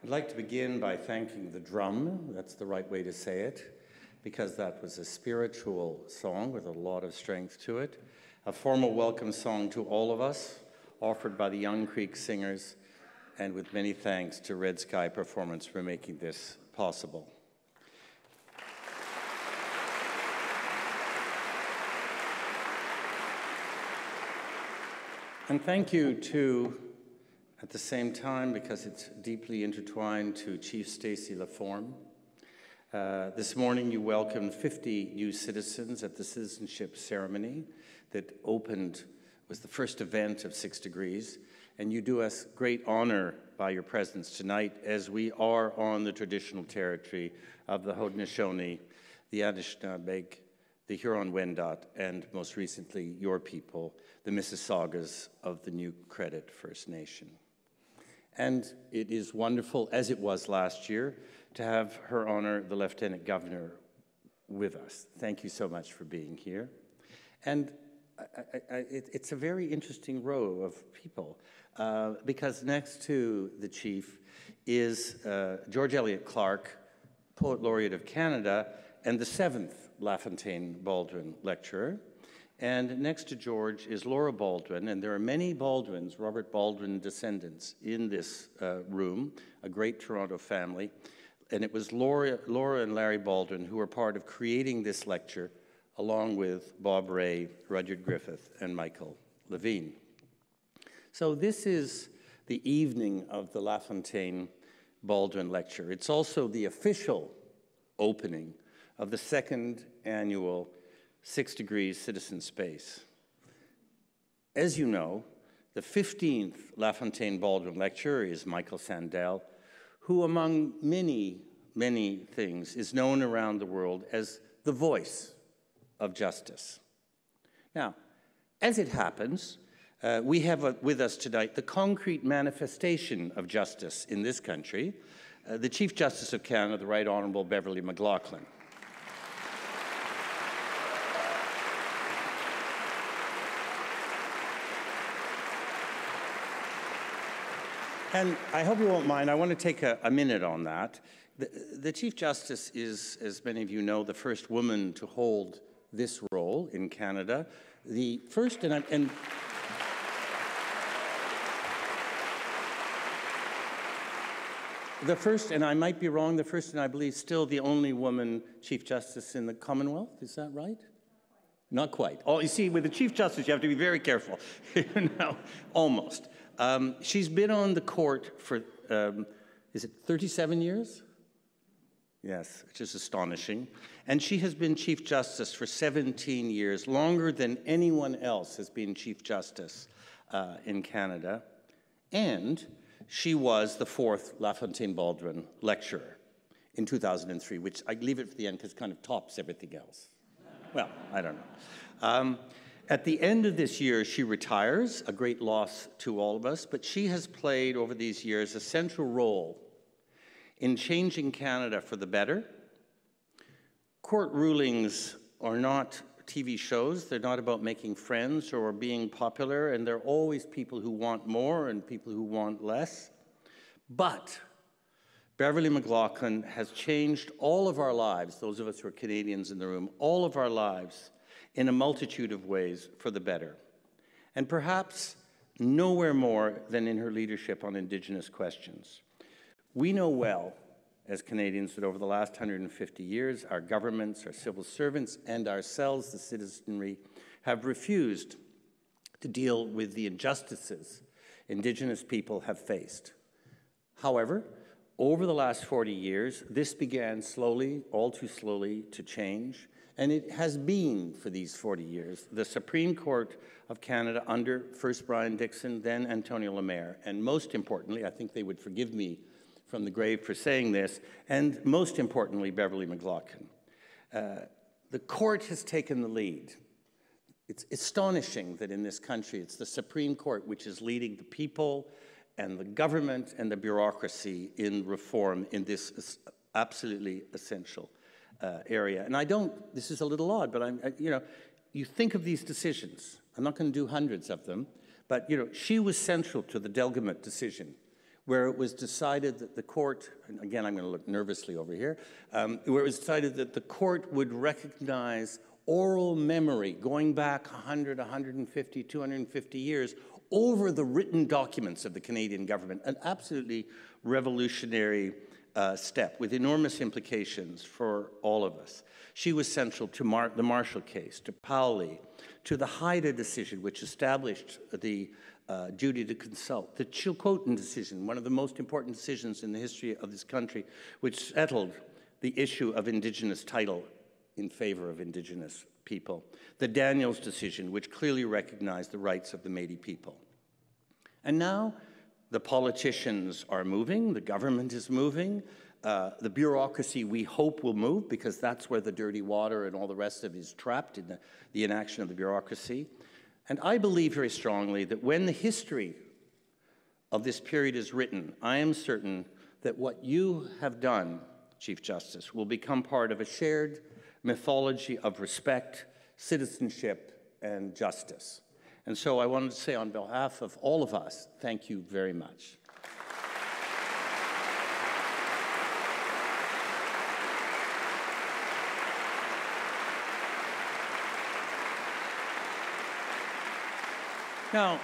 I'd like to begin by thanking the drum, that's the right way to say it, because that was a spiritual song with a lot of strength to it. A formal welcome song to all of us, offered by the Young Creek Singers, and with many thanks to Red Sky Performance for making this possible. And thank you to, at the same time, because it's deeply intertwined, to Chief Stacey LaForme. This morning you welcomed 50 new citizens at the citizenship ceremony that was the first event of 6 Degrees, and you do us great honor by your presence tonight as we are on the traditional territory of the Haudenosaunee, the Anishinaabe, the Huron-Wendat, and most recently your people, the Mississaugas of the New Credit First Nation. And it is wonderful, as it was last year, to have Her Honor the Lieutenant Governor with us. Thank you so much for being here. And it's a very interesting row of people because next to the Chief is George Elliott Clarke, Poet Laureate of Canada, and the 7th LaFontaine-Baldwin Lecturer. And next to George is Laura Baldwin, and there are many Baldwins, Robert Baldwin descendants, in this room, a great Toronto family. And it was Laura and Larry Baldwin who were part of creating this lecture, along with Bob Ray, Rudyard Griffith, and Michael Levine. So this is the evening of the LaFontaine-Baldwin Lecture. It's also the official opening of the 2nd annual 6 Degrees Citizen Space. As you know, the 15th LaFontaine-Baldwin Lecturer is Michael Sandel, who among many, many things is known around the world as the voice of justice. Now, as it happens, we have with us tonight the concrete manifestation of justice in this country, the Chief Justice of Canada, the Right Honourable Beverley McLachlin. And I hope you won't mind, I want to take a minute on that. The Chief Justice is, as many of you know, the first woman to hold this role in Canada. The first, and I might be wrong, the first and I believe still the only woman Chief Justice in the Commonwealth, is that right? Not quite. Oh, you see, with the Chief Justice, you have to be very careful. No, almost. She's been on the court for, is it 37 years? Yes, which is astonishing. And she has been Chief Justice for 17 years, longer than anyone else has been Chief Justice in Canada. And she was the 4th LaFontaine-Baldwin Lecturer in 2003, which I leave it for the end because it kind of tops everything else. Well, I don't know. At the end of this year, she retires, a great loss to all of us, but she has played over these years a central role in changing Canada for the better. Court rulings are not TV shows. They're not about making friends or being popular, and there are always people who want more and people who want less. But Beverley McLachlin has changed all of our lives, those of us who are Canadians in the room, all of our lives in a multitude of ways for the better. And perhaps nowhere more than in her leadership on Indigenous questions. We know well, as Canadians, that over the last 150 years, our governments, our civil servants, and ourselves, the citizenry, have refused to deal with the injustices Indigenous people have faced. However, over the last 40 years, this began slowly, all too slowly, to change. And it has been, for these 40 years, the Supreme Court of Canada under first Brian Dixon, then Antonio Lemaire, and most importantly, I think they would forgive me from the grave for saying this, and most importantly, Beverley McLachlin. The court has taken the lead. It's astonishing that in this country, it's the Supreme Court which is leading the people and the government and the bureaucracy in reform in this absolutely essential area. And this is a little odd, but you think of these decisions. I'm not going to do hundreds of them, but, she was central to the Delgamutt decision, where it was decided that the court, and again I'm going to look nervously over here, where it was decided that the court would recognize oral memory going back 100, 150, 250 years over the written documents of the Canadian government, an absolutely revolutionary step with enormous implications for all of us. She was central to the Marshall case, to Pauli, to the Haida decision, which established the duty to consult, the Chilcotin decision, one of the most important decisions in the history of this country, which settled the issue of Indigenous title in favor of Indigenous people, the Daniels decision, which clearly recognized the rights of the Métis people. And now the politicians are moving, the government is moving, the bureaucracy we hope will move, because that's where the dirty water and all the rest of it is trapped in the inaction of the bureaucracy. And I believe very strongly that when the history of this period is written, I am certain that what you have done, Chief Justice, will become part of a shared mythology of respect, citizenship, and justice. And so I wanted to say on behalf of all of us, thank you very much. Now,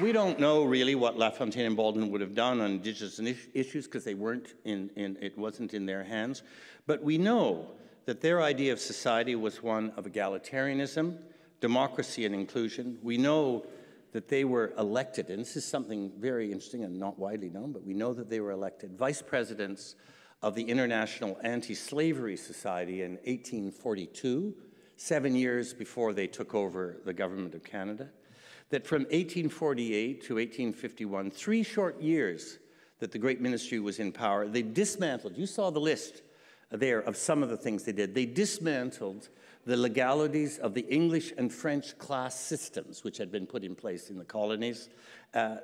we don't know really what LaFontaine-Baldwin would have done on Indigenous issues because they weren't it wasn't in their hands. But we know that their idea of society was one of egalitarianism, democracy, and inclusion. We know that they were elected, and this is something very interesting and not widely known, but we know that they were elected vice presidents of the International Anti-Slavery Society in 1842, 7 years before they took over the government of Canada. That from 1848 to 1851, 3 short years that the Great Ministry was in power, they dismantled, you saw the list there of some of the things they did. They dismantled the legalities of the English and French class systems, which had been put in place in the colonies.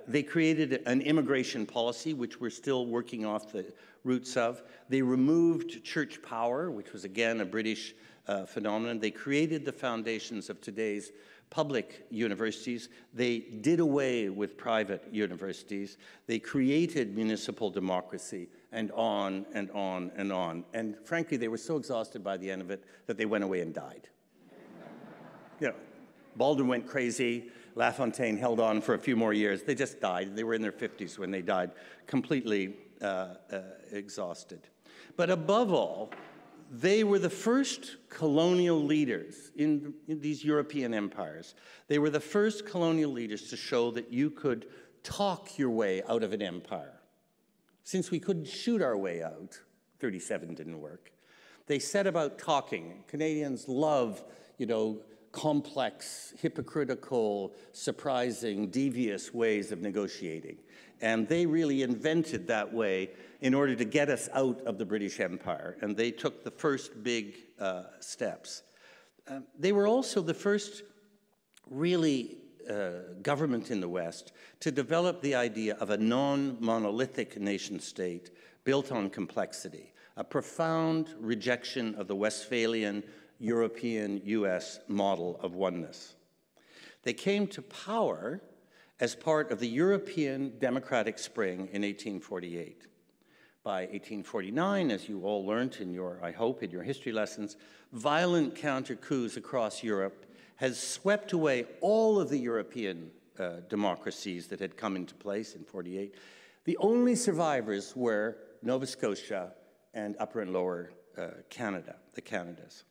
They created an immigration policy, which we're still working off the roots of. They removed church power, which was, again, a British phenomenon. They created the foundations of today's public universities. They did away with private universities. They created municipal democracy, and on and on and on. And frankly, they were so exhausted by the end of it that they went away and died. You know, Baldwin went crazy. LaFontaine held on for a few more years. They just died. They were in their 50s when they died, completely exhausted. But above all, they were the first colonial leaders in these European empires. They were the first colonial leaders to show that you could talk your way out of an empire. Since we couldn't shoot our way out, 37 didn't work, they set about talking. Canadians love, you know, complex, hypocritical, surprising, devious ways of negotiating. And they really invented that way in order to get us out of the British Empire. And they took the first big steps. They were also the first really government in the West to develop the idea of a non-monolithic nation-state built on complexity, a profound rejection of the Westphalian European US model of oneness. They came to power as part of the European democratic spring in 1848. By 1849, as you all learned in your, I hope, in your history lessons, violent counter-coups across Europe has swept away all of the European democracies that had come into place in 48. The only survivors were Nova Scotia and Upper and Lower Canada, the Canadas.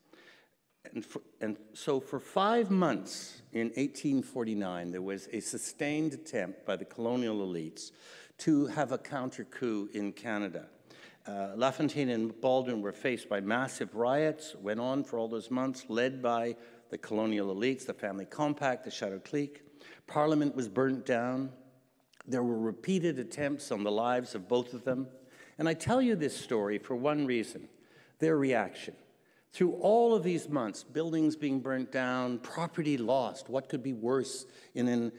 And so for 5 months in 1849, there was a sustained attempt by the colonial elites to have a counter-coup in Canada. LaFontaine and Baldwin were faced by massive riots, went on for all those months, led by the colonial elites, the Family Compact, the Chateau Clique. Parliament was burnt down. There were repeated attempts on the lives of both of them. And I tell you this story for one reason, their reaction. Through all of these months, buildings being burnt down, property lost, what could be worse in an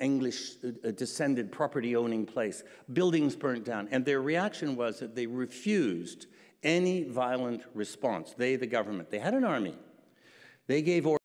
English descended property owning place, buildings burnt down. And their reaction was that they refused any violent response. They, the government, they had an army. They gave orders